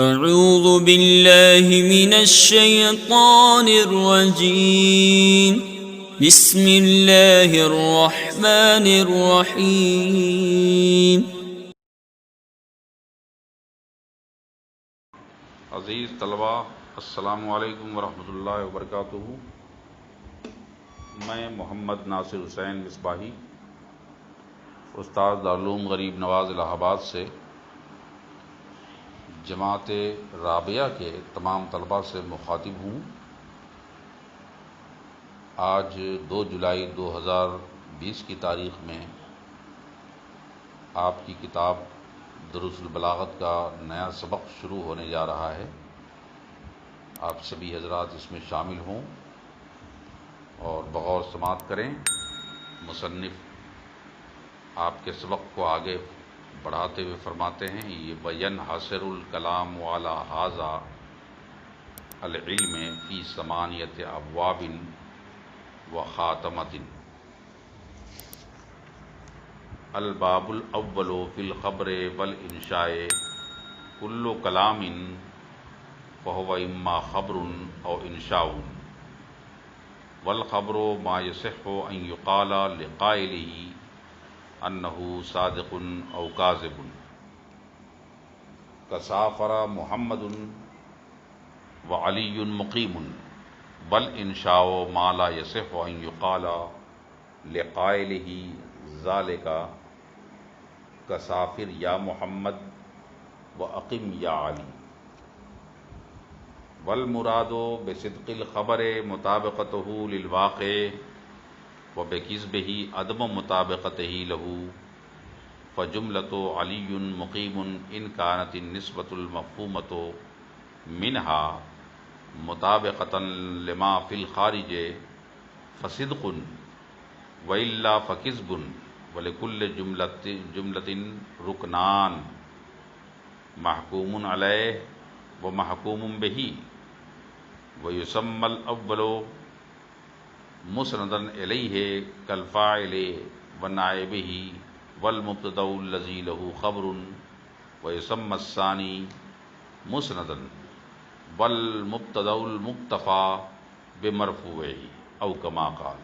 اعوذ باللہ من الشیطان الرجیم بسم اللہ الرحمن الرحیم۔ عزیز طلباء، السلام علیکم ورحمۃ اللہ وبرکاتہ۔ میں محمد ناصر حسین مصباحی، استاد دارالعلوم غریب نواز الہ آباد سے جماعت رابعہ کے تمام طلباء سے مخاطب ہوں۔ آج 2 جولائی 2020 کی تاریخ میں آپ کی کتاب دروس البلاغت کا نیا سبق شروع ہونے جا رہا ہے۔ آپ سبھی حضرات اس میں شامل ہوں اور بغور سماعت کریں۔ مصنف آپ کے سبق کو آگے بڑھاتے ہوئے فرماتے ہیں، یہ بیان حاصر الکلام والا حاضہ العلم فی ثمانیت ابواب و خاتمت۔ الباب الاول فی الخبر والانشاء کل کلام فہو اما خبر او انشاء، والخبر ما یصح ان یقال لقائلہ انہ صادق او کاذب، کسافر محمد وعلی مقیم، بل انشاء ما لا یصح ان یقال لقائلہ ذالک کسافر یا محمد واقم یا علی، والمراد بصدق الخبر مطابقتہ للواقع وبکذبہ عدم مطابقتہ لہ، فجملۃ علی مقیم ان کانت النسبۃ المفہومۃ منہا مطابقۃ لما فی الخارج فصدق والا فکذب، ولکل جملۃ رکنان محکوم علیہ ومحکوم بہ، ویسمی الاول مسندا الیہ کالفاعل ونائبہ والمبتدأ الذی لہ خبر، ویسمی الثانی مسندا والمبتدأ المکتفی بمرفوعہ او کما قال۔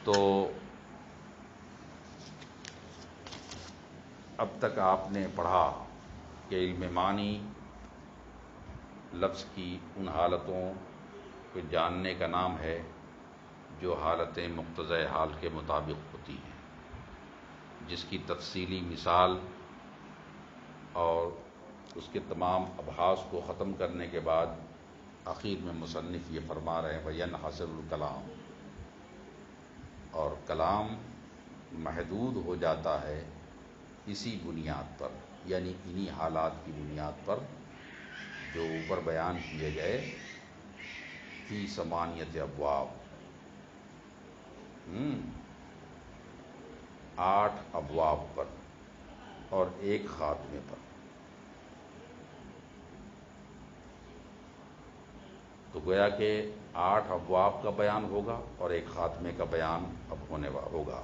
تو اب تک آپ نے پڑھا کہ علم معنی لفظ کی ان حالتوں کو جاننے کا نام ہے جو حالتیں مقتضی حال کے مطابق ہوتی ہیں، جس کی تفصیلی مثال اور اس کے تمام ابحاث کو ختم کرنے کے بعد آخر میں مصنف یہ فرما رہے ہیں بیان حاصل الکلام، اور کلام محدود ہو جاتا ہے اسی بنیاد پر، یعنی انہی حالات کی بنیاد پر جو اوپر بیان کیے گئے، فی ثمانیت ابواب، 8 ابواب پر اور ایک خاتمے پر۔ تو گویا کہ 8 ابواب کا بیان ہوگا اور ایک خاتمے کا بیان اب ہونے ہوگا۔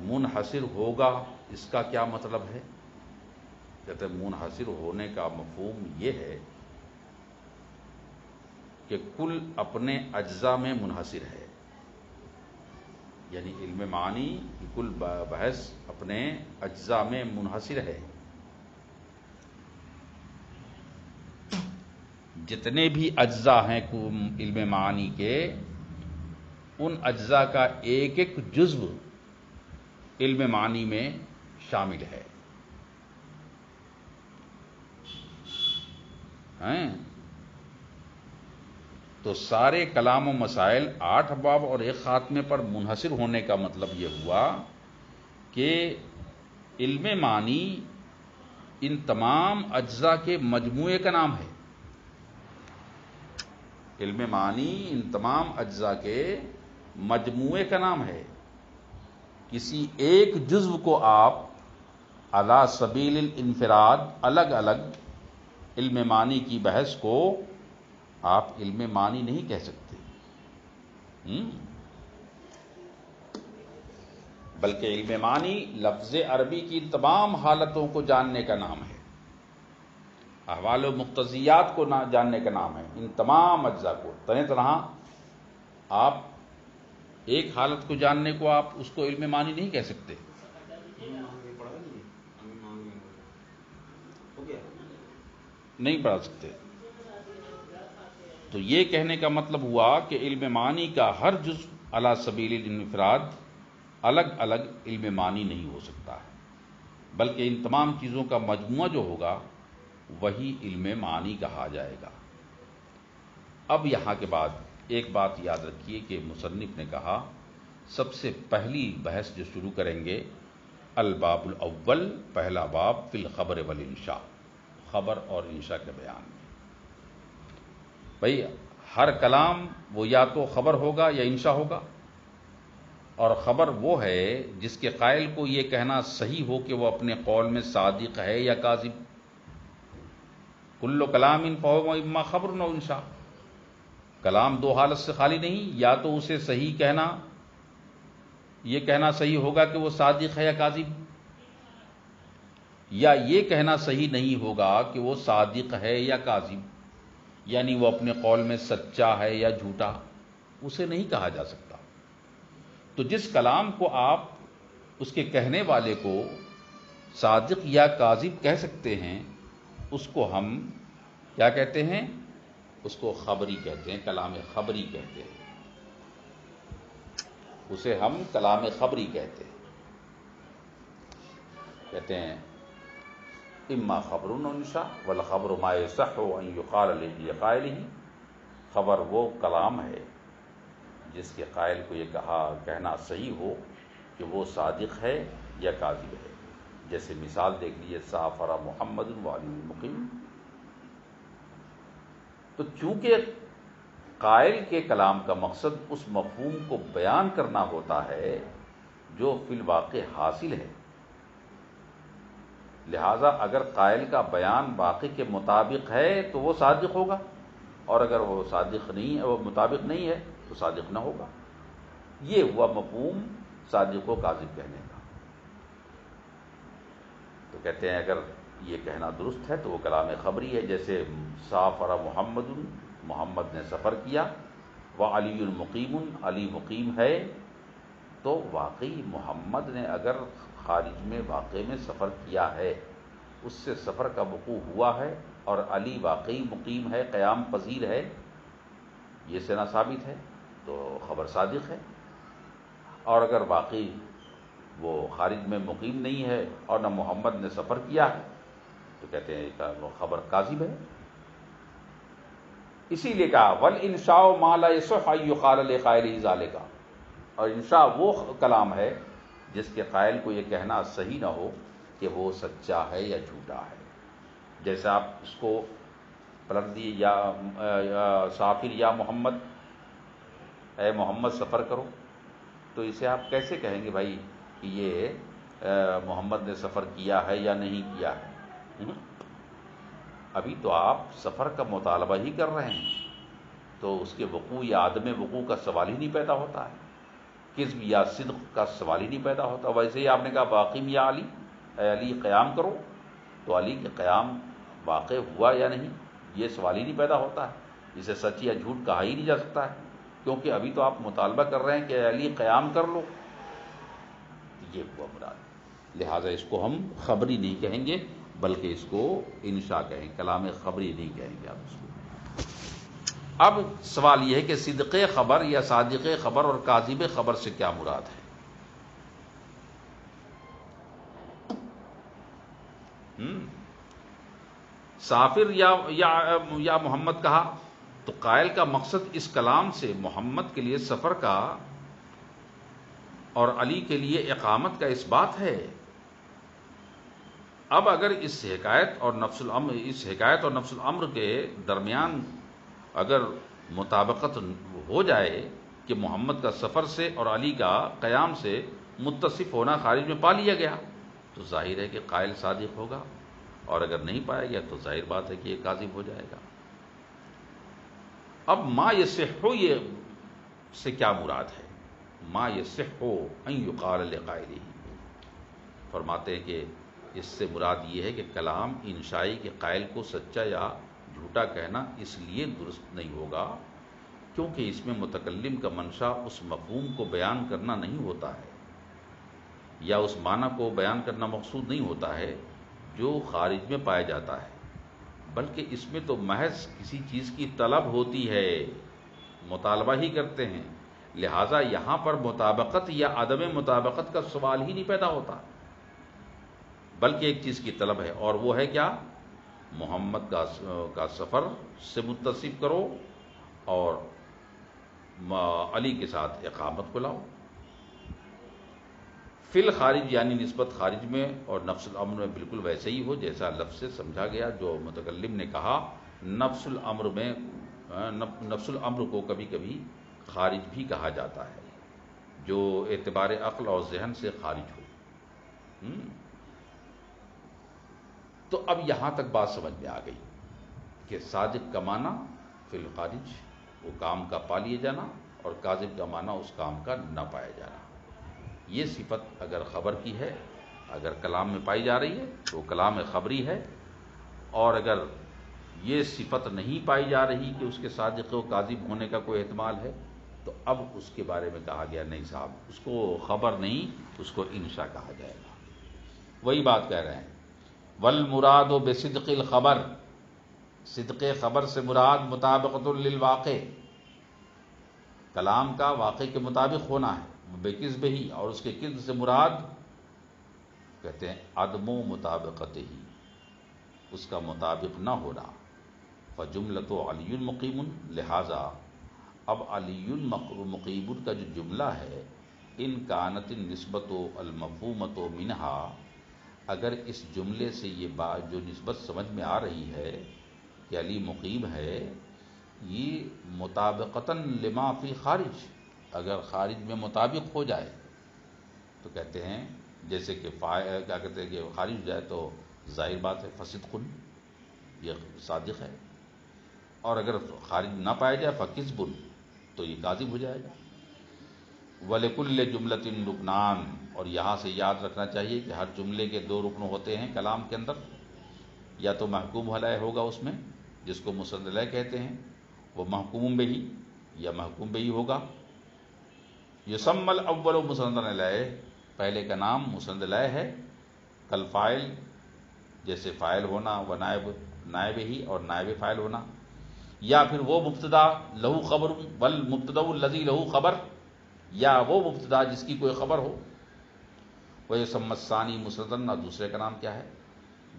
منحصر ہوگا، اس کا کیا مطلب ہے؟ کہتے ہیں منحصر ہونے کا مفہوم یہ ہے کہ کل اپنے اجزاء میں منحصر ہے، یعنی علم معنی کی کل بحث اپنے اجزاء میں منحصر ہے۔ جتنے بھی اجزاء ہیں علم معنی کے، ان اجزاء کا ایک ایک جزو علم معنی میں شامل ہے۔ تو سارے کلام و مسائل 8 ابواب اور ایک خاتمے پر منحصر ہونے کا مطلب یہ ہوا کہ علم معنی ان تمام اجزاء کے مجموعے کا نام ہے۔ علم معنی ان تمام اجزاء کے مجموعے کا نام ہے۔ کسی ایک جزو کو آپ علی سبیل الانفراد الگ الگ علم معنی کی بحث کو آپ علم معنی نہیں کہہ سکتے۔ بلکہ علم معنی لفظ عربی کی تمام حالتوں کو جاننے کا نام ہے، احوال و مقتضیات کو جاننے کا نام ہے، ان تمام اجزاء کو طرح آپ ایک حالت کو جاننے کو آپ اس کو علم معنی نہیں کہہ سکتے، نہیں پڑھا سکتے۔ تو یہ کہنے کا مطلب ہوا کہ علم معنی کا ہر جزء علی سبیل الانفراد الگ الگ علم معنی نہیں ہو سکتا ہے، بلکہ ان تمام چیزوں کا مجموعہ جو ہوگا وہی علم معنی کہا جائے گا۔ اب یہاں کے بعد ایک بات یاد رکھیے کہ مصنف نے کہا سب سے پہلی بحث جو شروع کریں گے الباب الاول، پہلا باب فی الخبر والانشاء، خبر اور انشاء کے بیان میں۔ بھئی ہر کلام وہ یا تو خبر ہوگا یا انشاء ہوگا، اور خبر وہ ہے جس کے قائل کو یہ کہنا صحیح ہو کہ وہ اپنے قول میں صادق ہے یا کاذب۔ کل کلام فہو اما خبر و انشاء، کلام دو حالت سے خالی نہیں، یا تو اسے صحیح کہنا، یہ کہنا صحیح ہوگا کہ وہ صادق ہے یا کاذب، یا یہ کہنا صحیح نہیں ہوگا کہ وہ صادق ہے یا کاذب، یعنی وہ اپنے قول میں سچا ہے یا جھوٹا، اسے نہیں کہا جا سکتا۔ تو جس کلام کو آپ اس کے کہنے والے کو صادق یا کاذب کہہ سکتے ہیں اس کو ہم کیا کہتے ہیں؟ اس کو خبری کہتے ہیں، کلام خبری کہتے ہیں، اسے ہم کلام خبری کہتے ہیں۔ کہتے ہیں اما خبر و انشاء والخبر ما یصح ان یقال لقائلہ، خبر وہ کلام ہے جس کے قائل کو یہ کہنا صحیح ہو کہ وہ صادق ہے یا کاذب ہے۔ جیسے مثال دیکھ لیجیے سافر محمد وعلی مقیم۔ تو چونکہ قائل کے کلام کا مقصد اس مفہوم کو بیان کرنا ہوتا ہے جو فی الواقع حاصل ہے، لہذا اگر قائل کا بیان واقع کے مطابق ہے تو وہ صادق ہوگا، اور اگر وہ صادق نہیں ہے، وہ مطابق نہیں ہے تو صادق نہ ہوگا۔ یہ ہوا مفہوم صادق و کاذب کہنے کا۔ تو کہتے ہیں اگر یہ کہنا درست ہے تو وہ کلام خبری ہے، جیسے سافر محمد، محمد نے سفر کیا، وعلی مقیم، علی مقیم ہے، تو واقعی محمد نے اگر خارج میں واقع میں سفر کیا ہے، اس سے سفر کا وقوع ہوا ہے، اور علی واقعی مقیم ہے، قیام پذیر ہے، یہ سے نہ ثابت ہے تو خبر صادق ہے۔ اور اگر واقعی وہ خارج میں مقیم نہیں ہے اور نہ محمد نے سفر کیا ہے تو کہتے ہیں کہ وہ خبر کاذب ہے۔ اسی لیے کہا والانشاء ما لا یصح ان یقال لقائلہ ذلک، اور انشاء وہ کلام ہے جس کے قائل کو یہ کہنا صحیح نہ ہو کہ وہ سچا ہے یا جھوٹا ہے۔ جیسے آپ اس کو پلٹ دیے یا سافر یا محمد، اے محمد سفر کرو، تو اسے آپ کیسے کہیں گے بھائی کہ یہ محمد نے سفر کیا ہے یا نہیں کیا ہے؟ ابھی تو آپ سفر کا مطالبہ ہی کر رہے ہیں، تو اس کے وقوع یا عدم وقوع کا سوال ہی نہیں پیدا ہوتا ہے، کذب یا صدق کا سوال ہی نہیں پیدا ہوتا۔ ویسے ہی آپ نے کہا واقیم یا علی، اے علی قیام کرو، تو علی کے قیام واقع ہوا یا نہیں یہ سوال ہی نہیں پیدا ہوتا ہے، اسے سچ یا جھوٹ کہا ہی نہیں جا سکتا ہے، کیونکہ ابھی تو آپ مطالبہ کر رہے ہیں کہ اے علی قیام کر لو، یہ ہوا مراد۔ لہٰذا اس کو ہم خبری نہیں کہیں گے بلکہ اس کو انشاء کہیں، کلام خبری نہیں کہیں گے آپ اس کو۔ اب سوال یہ ہے کہ صدق خبر یا صادق خبر اور کاذب خبر سے کیا مراد ہے؟ سافر یا محمد کہا تو قائل کا مقصد اس کلام سے محمد کے لیے سفر کا اور علی کے لیے اقامت کا اس بات ہے۔ اب اگر اس حکایت اور نفس الامر کے درمیان اگر مطابقت ہو جائے کہ محمد کا سفر سے اور علی کا قیام سے متصف ہونا خارج میں پا لیا گیا تو ظاہر ہے کہ قائل صادق ہوگا، اور اگر نہیں پایا گیا تو ظاہر بات ہے کہ یہ کاذب ہو جائے گا۔ اب ما یصح یہ سے کیا مراد ہے؟ ما یصح ان یقال لقائلہ، فرماتے ہیں کہ اس سے مراد یہ ہے کہ کلام انشائی کے قائل کو سچا یا جھوٹا کہنا اس لیے درست نہیں ہوگا کیونکہ اس میں متکلم کا منشا اس مفہوم کو بیان کرنا نہیں ہوتا ہے یا اس معنی کو بیان کرنا مقصود نہیں ہوتا ہے جو خارج میں پایا جاتا ہے، بلکہ اس میں تو محض کسی چیز کی طلب ہوتی ہے، مطالبہ ہی کرتے ہیں، لہٰذا یہاں پر مطابقت یا عدم مطابقت کا سوال ہی نہیں پیدا ہوتا، بلکہ ایک چیز کی طلب ہے، اور وہ ہے کیا؟ محمد کا سفر سے متصف کرو اور علی کے ساتھ اقامت کو لاؤ۔ فی الخارج یعنی نسبت خارج میں اور نفس الامر میں بالکل ویسے ہی ہو جیسا لفظ سے سمجھا گیا، جو متکلم نے کہا۔ نفس الامر کو کبھی کبھی خارج بھی کہا جاتا ہے جو اعتبار عقل اور ذہن سے خارج ہو۔ تو اب یہاں تک بات سمجھ میں آ گئی کہ صادق کا معنی فی الخارج وہ کام کا پا لیے جانا، اور کاذب کا معنی اس کام کا نہ پایا جانا۔ یہ صفت اگر خبر کی ہے، اگر کلام میں پائی جا رہی ہے تو وہ کلام خبری ہے، اور اگر یہ صفت نہیں پائی جا رہی کہ اس کے صادق و کاذب ہونے کا کوئی احتمال ہے، تو اب اس کے بارے میں کہا گیا نہیں صاحب، اس کو خبر نہیں، اس کو انشاء کہا جائے گا۔ وہی بات کہہ رہے ہیں، والمراد بصدق الخبر، صدق خبر سے مراد مطابقت للواقع، کلام کا واقع کے مطابق ہونا ہے، بکذب ہی، اور اس کے کذب سے مراد کہتے ہیں عدم و مطابقت ہی، اس کا مطابق نہ ہونا۔ فجملۃ علی مقیم، لہذا اب علی مقیم کا جو جملہ ہے، ان کانت النسبۃ المفہومۃ منہا، اگر اس جملے سے یہ بات جو نسبت سمجھ میں آ رہی ہے کہ علی مقیم ہے، یہ مطابقتاً لما فی خارج، اگر خارج میں مطابق ہو جائے تو کہتے ہیں جیسے کہ کیا کہتے ہیں کہ خارج ہو جائے تو ظاہر بات ہے فصدق، یہ صادق ہے، اور اگر خارج نہ پایا جائے فکذب، تو یہ کاذب ہو جائے گا۔ وَلِكُلِّ جُمْلَةٍ رُكْنَانِ، اور یہاں سے یاد رکھنا چاہیے کہ ہر جملے کے دو رکن ہوتے ہیں کلام کے اندر، یا تو محکوم علیہ ہوگا اس میں جس کو مسند علیہ کہتے ہیں، وہ محکوم بہ یا محکوم بہ ہوگا۔ یسمی الاول مسند علیہ، پہلے کا نام مسند علیہ ہے، کالفاعل جیسے فاعل ہونا، و نائب ہی اور نائب فاعل ہونا، یا پھر وہ مبتدا لہو خبر، والمبتدا الذی لہو خبر، یا وہ مبتدا جس کی کوئی خبر ہو۔ ویسمی الثانی مسندن، اور دوسرے کا نام کیا ہے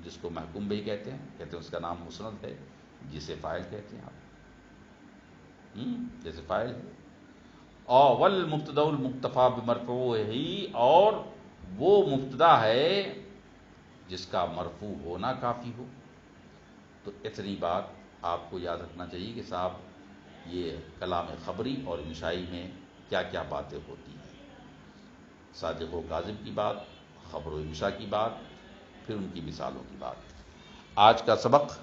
جس کو محکوم بہ کہتے ہیں اس کا نام مسند ہے، جسے فاعل کہتے ہیں آپ، جیسے فاعل ہے۔ اور والمبتدا المکتفی بمرفوعہ، اور وہ مبتدا ہے جس کا مرفوع ہونا کافی ہو۔ تو اتنی بات آپ کو یاد رکھنا چاہیے کہ صاحب یہ کلام خبری اور انشائی میں کیا کیا باتیں ہوتی ہیں، صادق و کاذب کی بات، خبر و انشاء کی بات، پھر ان کی مثالوں کی بات۔ آج کا سبق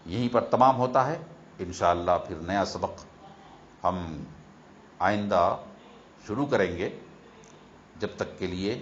یہیں پر تمام ہوتا ہے، انشاءاللہ پھر نیا سبق ہم آئندہ شروع کریں گے۔ جب تک کے لیے